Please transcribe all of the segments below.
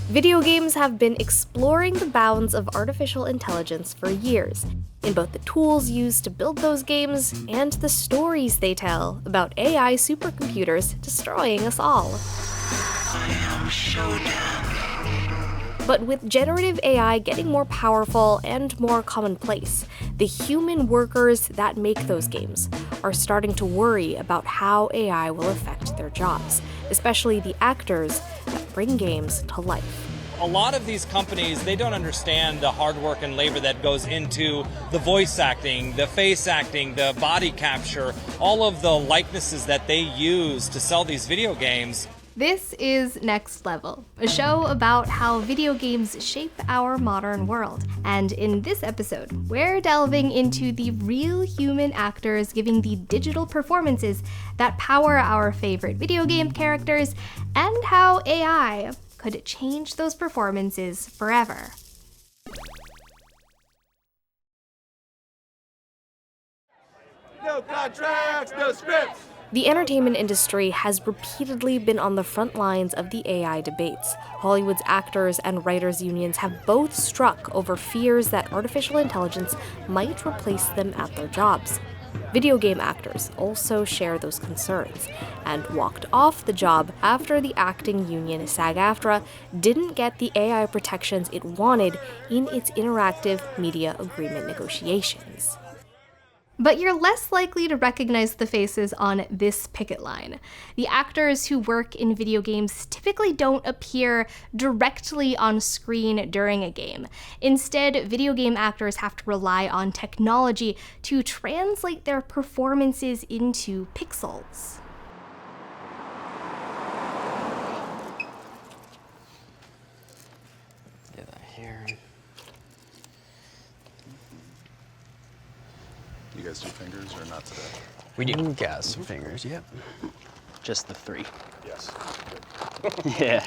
Video games have been exploring the bounds of artificial intelligence for years, in both the tools used to build those games and the stories they tell about AI supercomputers destroying us all. I am showdown. But with generative AI getting more powerful and more commonplace, the human workers that make those games are starting to worry about how AI will affect their jobs, especially the actors that bring games to life. A lot of these companies, they don't understand the hard work and labor that goes into the voice acting, the face acting, the body capture, all of the likenesses that they use to sell these video games. This is Next Level, a show about how video games shape our modern world. And in this episode, we're delving into the real human actors giving the digital performances that power our favorite video game characters, and how AI could change those performances forever. No contracts, no scripts! The entertainment industry has repeatedly been on the front lines of the AI debates. Hollywood's actors and writers unions have both struck over fears that artificial intelligence might replace them at their jobs. Video game actors also share those concerns and walked off the job after the acting union SAG-AFTRA didn't get the AI protections it wanted in its interactive media agreement negotiations. But you're less likely to recognize the faces on this picket line. The actors who work in video games typically don't appear directly on screen during a game. Instead, video game actors have to rely on technology to translate their performances into pixels. Get that here. You guys do fingers or not today? We do. Got some fingers, yep. Just the 3. Yes. Yeah.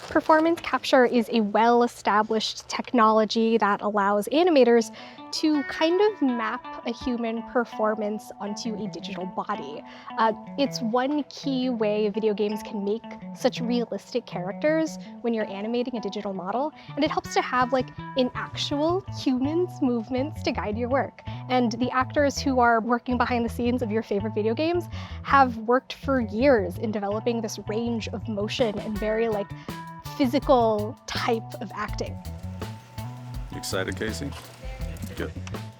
Performance capture is a well-established technology that allows animators to kind of map a human performance onto a digital body. It's one key way video games can make such realistic characters when you're animating a digital model, and it helps to have like an actual human's movements to guide your work. And the actors who are working behind the scenes of your favorite video games have worked for years in developing this range of motion and very like physical type of acting. You excited, Casey? Good.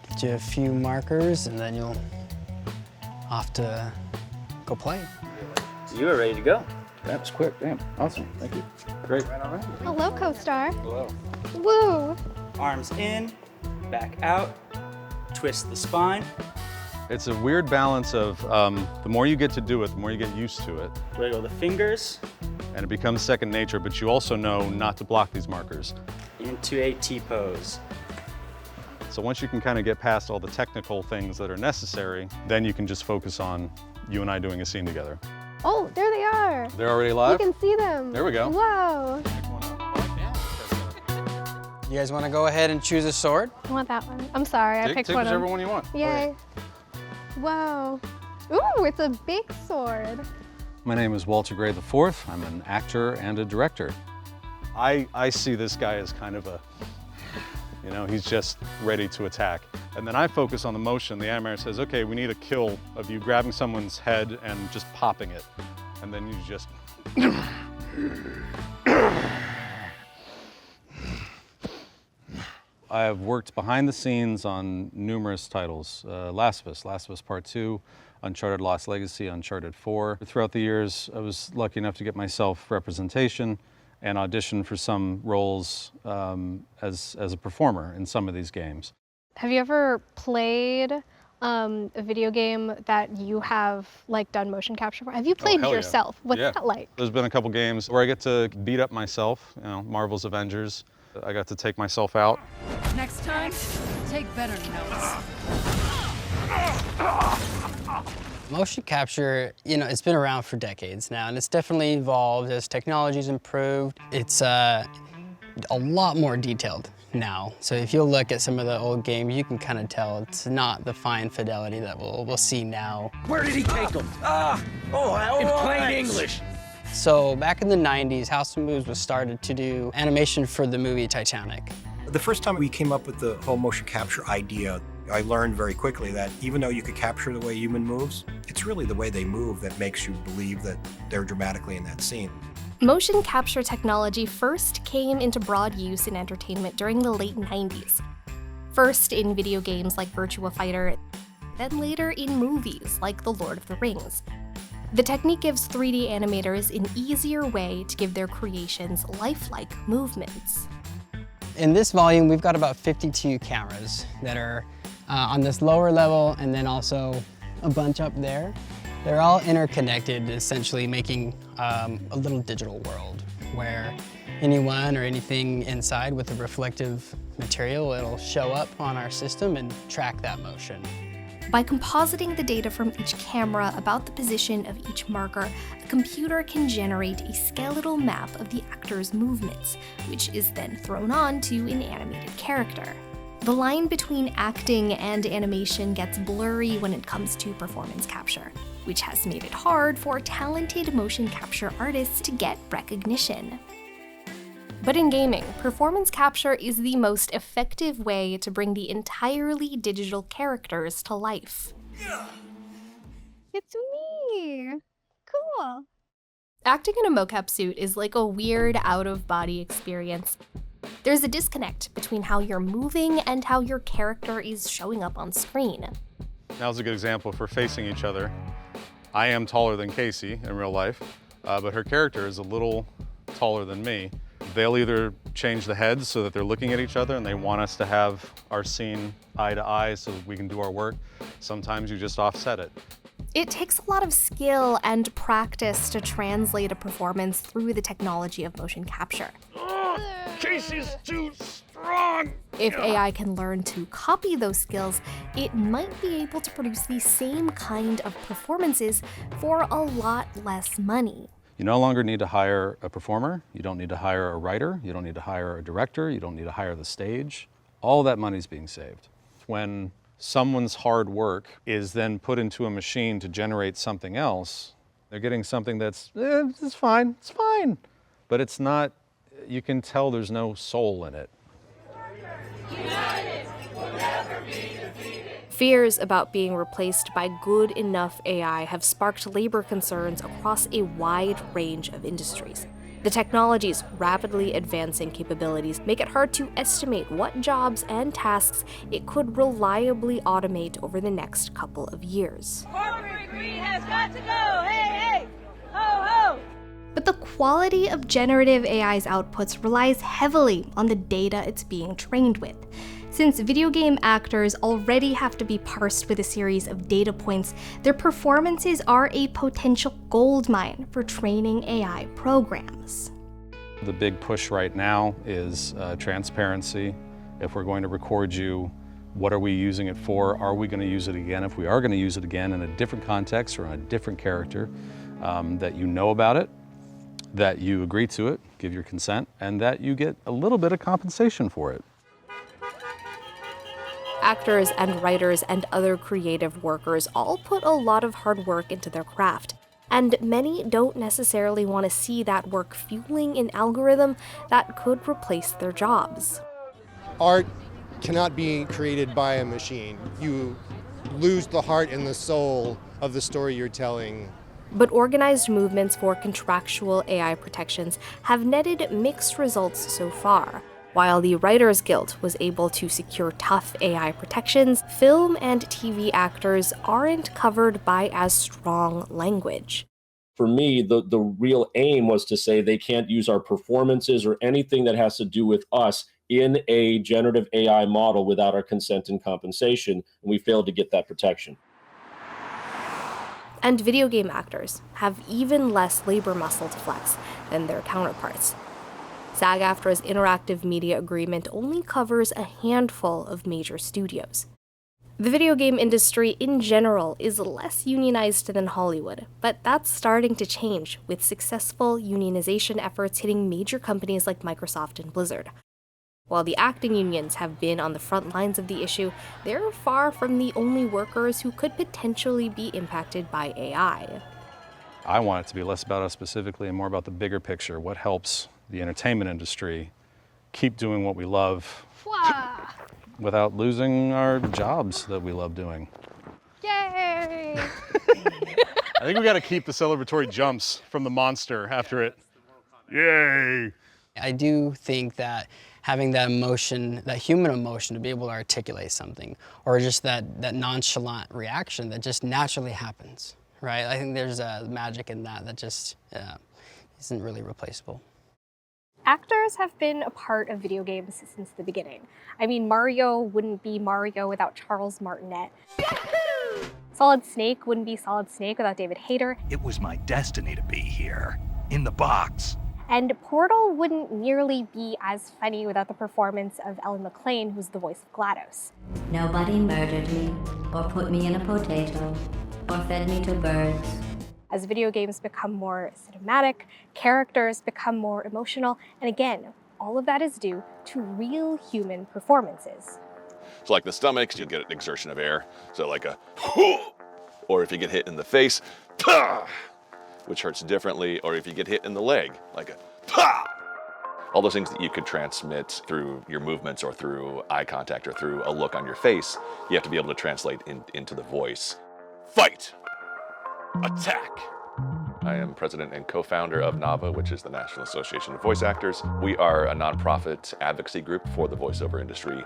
Get you a few markers and then you'll off to go play. So you are ready to go. That was quick, damn, awesome, thank you. Great. Hello, co-star. Hello. Woo! Arms in, back out, twist the spine. It's a weird balance of the more you get to do it, the more you get used to it. Wiggle the fingers. And it becomes second nature, but you also know not to block these markers. Into a T-pose. So once you can kind of get past all the technical things that are necessary, then you can just focus on you and I doing a scene together. Oh, there they are. They're already live? You can see them. There we go. Whoa. You guys want to go ahead and choose a sword? I want that one. I'm sorry, I picked Take one. whichever one you want. Yay. Whoa. Ooh, it's a big sword. My name is Walter Gray IV. I'm an actor and a director. I see this guy as kind of a, you know, he's just ready to attack. And then I focus on the motion. The animator says, okay, we need a kill of you grabbing someone's head and just popping it. And then you just... I have worked behind the scenes on numerous titles. Last of Us Part 2, Uncharted Lost Legacy, Uncharted 4. Throughout the years, I was lucky enough to get myself representation and audition for some roles as a performer in some of these games. Have you ever played a video game that you have like done motion capture for? Have you played hell yeah. yourself? What's Yeah. that like? There's been a couple games where I get to beat up myself, you know, Marvel's Avengers. I got to take myself out. Next time, take better notes. Motion capture, you know, it's been around for decades now, and it's definitely evolved as technology's improved. It's a lot more detailed now. So if you look at some of the old games, you can kind of tell it's not the fine fidelity that we'll see now. Where did he take him? In plain English. So back in the 90s, House of Moves was started to do animation for the movie Titanic. The first time we came up with the whole motion capture idea, I learned very quickly that even though you could capture the way a human moves, it's really the way they move that makes you believe that they're dramatically in that scene. Motion capture technology first came into broad use in entertainment during the late 90s. First in video games like Virtua Fighter, then later in movies like The Lord of the Rings. The technique gives 3D animators an easier way to give their creations lifelike movements. In this volume, we've got about 52 cameras that are on this lower level, and then also a bunch up there. They're all interconnected, essentially making a little digital world where anyone or anything inside with a reflective material, it'll show up on our system and track that motion. By compositing the data from each camera about the position of each marker, the computer can generate a skeletal map of the actor's movements, which is then thrown on to an animated character. The line between acting and animation gets blurry when it comes to performance capture, which has made it hard for talented motion capture artists to get recognition. But in gaming, performance capture is the most effective way to bring the entirely digital characters to life. It's me! Cool. Acting in a mocap suit is like a weird out-of-body experience. There's a disconnect between how you're moving and how your character is showing up on screen. Now's a good example for facing each other. I am taller than Casey in real life, but her character is a little taller than me. They'll either change the heads so that they're looking at each other and they want us to have our scene eye to eye so that we can do our work. Sometimes you just offset it. It takes a lot of skill and practice to translate a performance through the technology of motion capture. Casey's too strong! If AI can learn to copy those skills, it might be able to produce the same kind of performances for a lot less money. You no longer need to hire a performer, you don't need to hire a writer, you don't need to hire a director, you don't need to hire the stage. All that money's being saved. When someone's hard work is then put into a machine to generate something else, they're getting something that's, it's fine, but it's not, you can tell there's no soul in it. Fears about being replaced by good enough AI have sparked labor concerns across a wide range of industries. The technology's rapidly advancing capabilities make it hard to estimate what jobs and tasks it could reliably automate over the next couple of years. Corporate greed has got to go! Hey, hey! Ho, ho! But the quality of generative AI's outputs relies heavily on the data it's being trained with. Since video game actors already have to be parsed with a series of data points, their performances are a potential goldmine for training AI programs. The big push right now is transparency. If we're going to record you, what are we using it for? Are we going to use it again? If we are going to use it again in a different context or in a different character, that you know about it, that you agree to it, give your consent, and that you get a little bit of compensation for it. Actors and writers and other creative workers all put a lot of hard work into their craft, and many don't necessarily want to see that work fueling an algorithm that could replace their jobs. Art cannot be created by a machine. You lose the heart and the soul of the story you're telling. But organized movements for contractual AI protections have netted mixed results so far. While the Writers Guild was able to secure tough AI protections, film and TV actors aren't covered by as strong language. For me, the real aim was to say they can't use our performances or anything that has to do with us in a generative AI model without our consent and compensation, and we failed to get that protection. And video game actors have even less labor muscle to flex than their counterparts. SAG-AFTRA's interactive media agreement only covers a handful of major studios. The video game industry in general is less unionized than Hollywood, but that's starting to change with successful unionization efforts hitting major companies like Microsoft and Blizzard. While the acting unions have been on the front lines of the issue, they're far from the only workers who could potentially be impacted by AI. I want it to be less about us specifically and more about the bigger picture. What helps the entertainment industry keep doing what we love without losing our jobs that we love doing. Yay! I think we got to keep the celebratory jumps from the monster after it. Yay! I do think that having that emotion, that human emotion, to be able to articulate something, or just that nonchalant reaction that just naturally happens, right? I think there's a magic in that just isn't really replaceable. Actors have been a part of video games since the beginning. I mean, Mario wouldn't be Mario without Charles Martinet. Yahoo! Solid Snake wouldn't be Solid Snake without David Hayter. It was my destiny to be here, in the box. And Portal wouldn't nearly be as funny without the performance of Ellen McLean, who's the voice of GLaDOS. Nobody murdered me, or put me in a potato, or fed me to birds. As video games become more cinematic, characters become more emotional, and again, all of that is due to real human performances. So like the stomachs, you'll get an exertion of air. So like a, or if you get hit in the face, which hurts differently, or if you get hit in the leg, like a, all those things that you could transmit through your movements or through eye contact or through a look on your face, you have to be able to translate into the voice. Fight! Attack! I am president and co-founder of NAVA, which is the National Association of Voice Actors. We are a nonprofit advocacy group for the voiceover industry.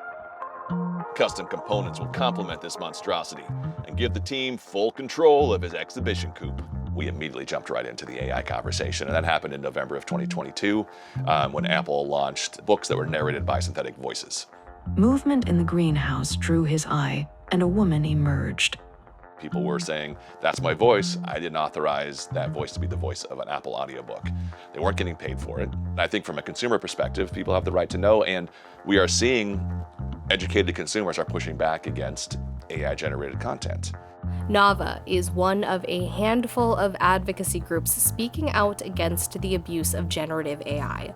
Custom components will complement this monstrosity and give the team full control of his exhibition coupe. We immediately jumped right into the AI conversation, and that happened in November of 2022 when Apple launched books that were narrated by synthetic voices. Movement in the greenhouse drew his eye, and a woman emerged. People were saying, that's my voice. I didn't authorize that voice to be the voice of an Apple audiobook. They weren't getting paid for it. And I think from a consumer perspective, people have the right to know, and we are seeing educated consumers are pushing back against AI-generated content. NAVA is one of a handful of advocacy groups speaking out against the abuse of generative AI.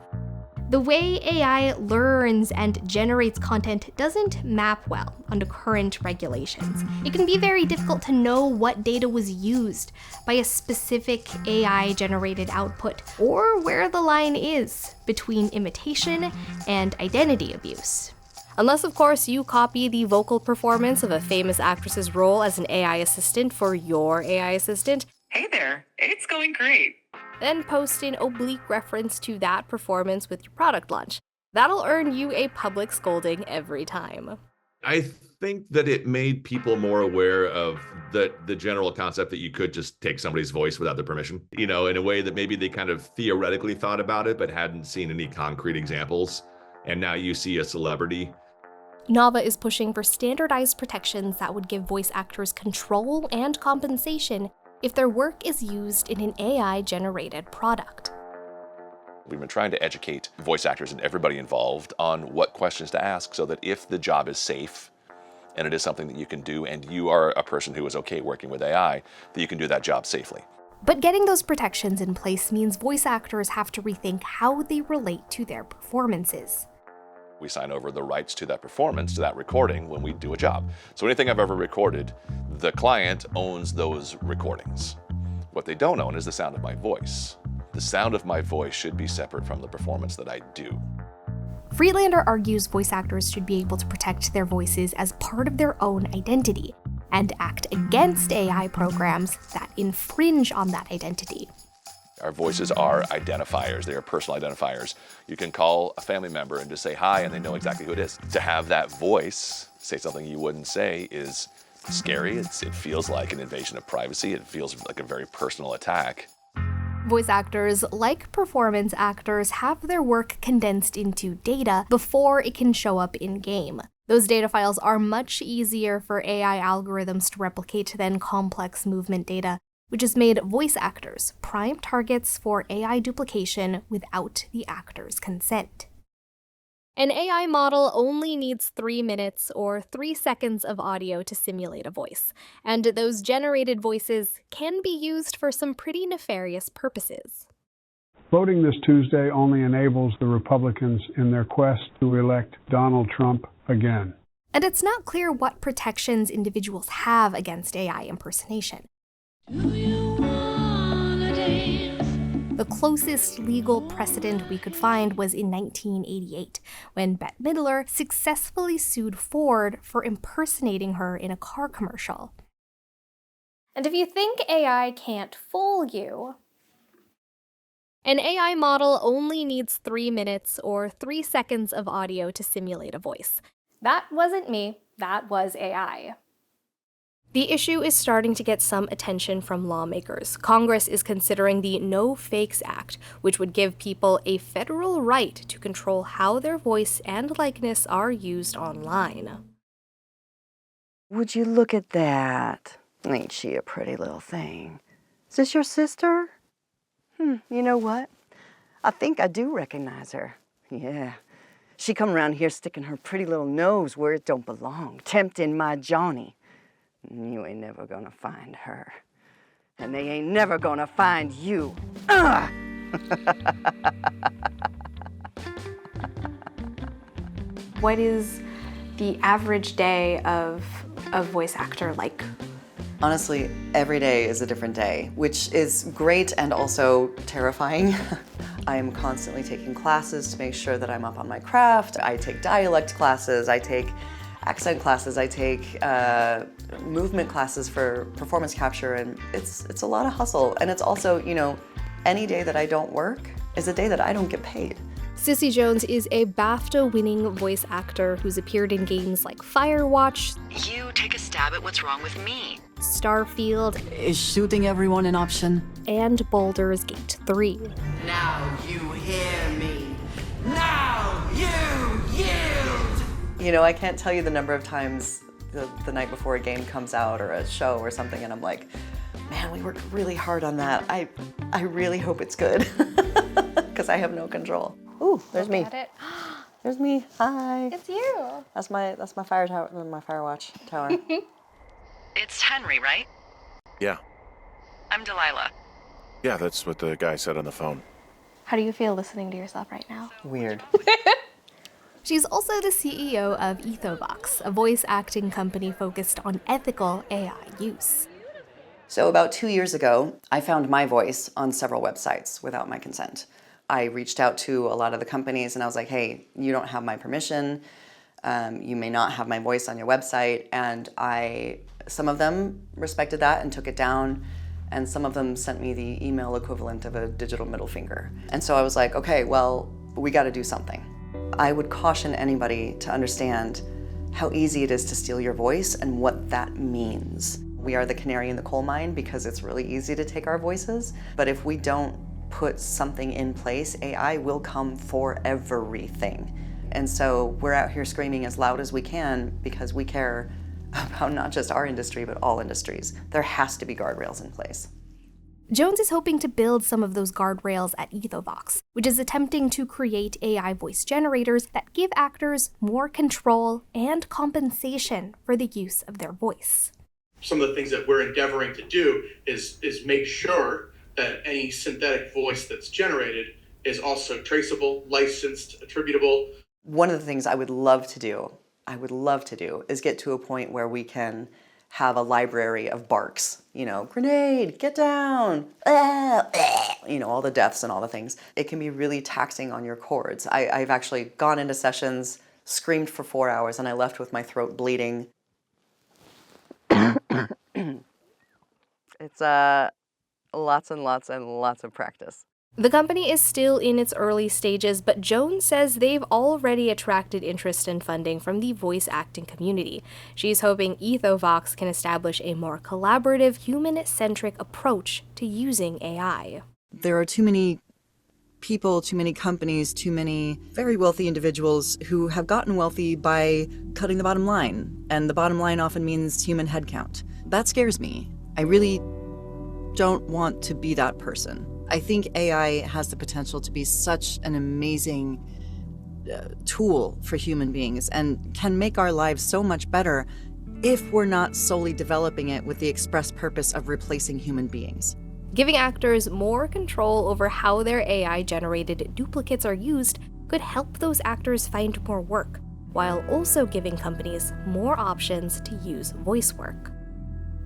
The way AI learns and generates content doesn't map well onto current regulations. It can be very difficult to know what data was used by a specific AI-generated output, or where the line is between imitation and identity abuse. Unless, of course, you copy the vocal performance of a famous actress's role as an AI assistant for your AI assistant. Hey there, it's going great. Then post an oblique reference to that performance with your product launch. That'll earn you a public scolding every time. I think that it made people more aware of the general concept that you could just take somebody's voice without their permission, in a way that maybe they kind of theoretically thought about it, but hadn't seen any concrete examples. And now you see a celebrity. NAVA is pushing for standardized protections that would give voice actors control and compensation if their work is used in an AI-generated product. We've been trying to educate voice actors and everybody involved on what questions to ask so that if the job is safe and it is something that you can do and you are a person who is okay working with AI, that you can do that job safely. But getting those protections in place means voice actors have to rethink how they relate to their performances. We sign over the rights to that performance, to that recording, when we do a job. So anything I've ever recorded, the client owns those recordings. What they don't own is the sound of my voice. The sound of my voice should be separate from the performance that I do. Friedlander argues voice actors should be able to protect their voices as part of their own identity and act against AI programs that infringe on that identity. Our voices are identifiers. They are personal identifiers. You can call a family member and just say hi and they know exactly who it is. To have that voice say something you wouldn't say is scary. It feels like an invasion of privacy. It feels like a very personal attack. Voice actors, like performance actors, have their work condensed into data before it can show up in-game. Those data files are much easier for AI algorithms to replicate than complex movement data, which has made voice actors prime targets for AI duplication without the actor's consent. An AI model only needs 3 minutes or 3 seconds of audio to simulate a voice, and those generated voices can be used for some pretty nefarious purposes. Voting this Tuesday only enables the Republicans in their quest to elect Donald Trump again. And it's not clear what protections individuals have against AI impersonation. Do you wanna The closest legal precedent we could find was in 1988, when Bette Midler successfully sued Ford for impersonating her in a car commercial. And if you think AI can't fool you, an AI model only needs 3 minutes or 3 seconds of audio to simulate a voice. That wasn't me, that was AI. The issue is starting to get some attention from lawmakers. Congress is considering the No Fakes Act, which would give people a federal right to control how their voice and likeness are used online. Would you look at that? Ain't she a pretty little thing? Is this your sister? You know what? I think I do recognize her. Yeah. She come around here sticking her pretty little nose where it don't belong, tempting my Johnny. You ain't never gonna find her. And they ain't never gonna find you. Ugh! What is the average day of a voice actor like? Honestly, every day is a different day, which is great and also terrifying. I am constantly taking classes to make sure that I'm up on my craft. I take dialect classes, I take accent classes, I take movement classes for performance capture, and it's a lot of hustle. And it's also, you know, any day that I don't work is a day that I don't get paid. Cissy Jones is a BAFTA-winning voice actor who's appeared in games like Firewatch. You take a stab at what's wrong with me. Starfield. Is shooting everyone an option? And Baldur's Gate 3. Now you hear me. Now you yield! You know, I can't tell you the number of times the night before a game comes out or a show or something, and I'm like, man, we worked really hard on that. I really hope it's good, because I have no control. Ooh, there's me. At it. There's me. Hi. It's you. That's my fire tower, my Firewatch tower. It's Henry, right? Yeah. I'm Delilah. Yeah, that's what the guy said on the phone. How do you feel listening to yourself right now? Weird. She's also the CEO of Ethovox, a voice acting company focused on ethical AI use. So about 2 years ago, I found my voice on several websites without my consent. I reached out to a lot of the companies and I was like, hey, you don't have my permission. You may not have my voice on your website. And some of them respected that and took it down. And some of them sent me the email equivalent of a digital middle finger. And so I was like, okay, well, we got to do something. I would caution anybody to understand how easy it is to steal your voice and what that means. We are the canary in the coal mine because it's really easy to take our voices. But if we don't put something in place, AI will come for everything. And so we're out here screaming as loud as we can because we care about not just our industry, but all industries. There has to be guardrails in place. Jones is hoping to build some of those guardrails at Ethovox, which is attempting to create AI voice generators that give actors more control and compensation for the use of their voice. Some of the things that we're endeavoring to do is make sure that any synthetic voice that's generated is also traceable, licensed, attributable. One of the things I would love to do is get to a point where we can have a library of barks, you know, grenade, get down, you know, all the deaths and all the things. It can be really taxing on your cords. I've actually gone into sessions, screamed for 4 hours, and I left with my throat bleeding. It's lots and lots and lots of practice. The company is still in its early stages, but Jones says they've already attracted interest and funding from the voice acting community. She's hoping Ethovox can establish a more collaborative, human-centric approach to using AI. There are too many people, too many companies, too many very wealthy individuals who have gotten wealthy by cutting the bottom line, and the bottom line often means human headcount. That scares me. I really don't want to be that person. I think AI has the potential to be such an amazing tool for human beings and can make our lives so much better if we're not solely developing it with the express purpose of replacing human beings. Giving actors more control over how their AI-generated duplicates are used could help those actors find more work, while also giving companies more options to use voice work.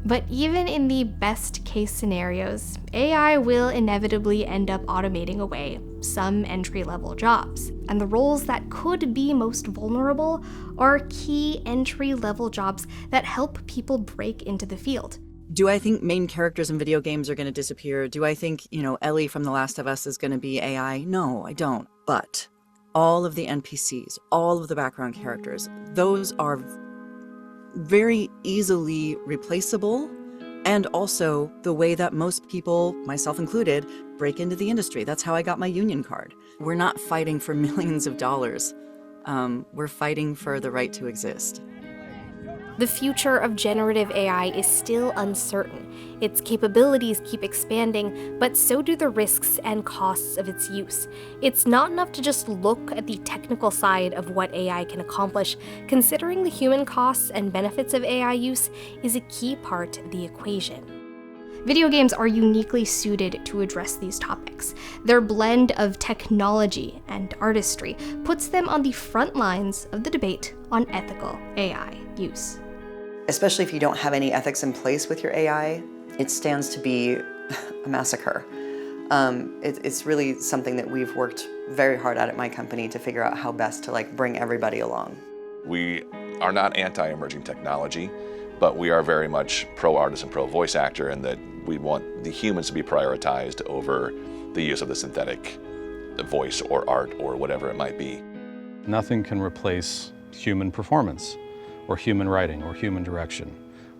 But even in the best case scenarios, AI will inevitably end up automating away some entry-level jobs. And the roles that could be most vulnerable are key entry-level jobs that help people break into the field. Do I think main characters in video games are going to disappear? Do I think, Ellie from The Last of Us is going to be AI? No, I don't. But all of the NPCs, all of the background characters, those are very easily replaceable, and also the way that most people, myself included, break into the industry. That's how I got my union card. We're not fighting for millions of dollars. We're fighting for the right to exist. The future of generative AI is still uncertain. Its capabilities keep expanding, but so do the risks and costs of its use. It's not enough to just look at the technical side of what AI can accomplish. Considering the human costs and benefits of AI use is a key part of the equation. Video games are uniquely suited to address these topics. Their blend of technology and artistry puts them on the front lines of the debate on ethical AI use. Especially if you don't have any ethics in place with your AI, it stands to be a massacre. It's really something that we've worked very hard at my company to figure out how best to bring everybody along. We are not anti-emerging technology, but we are very much pro-artist and pro-voice actor in that we want the humans to be prioritized over the use of the synthetic voice or art or whatever it might be. Nothing can replace human performance, or human writing, or human direction,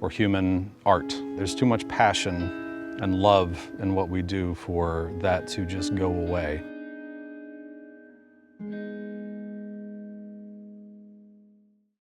or human art. There's too much passion and love in what we do for that to just go away.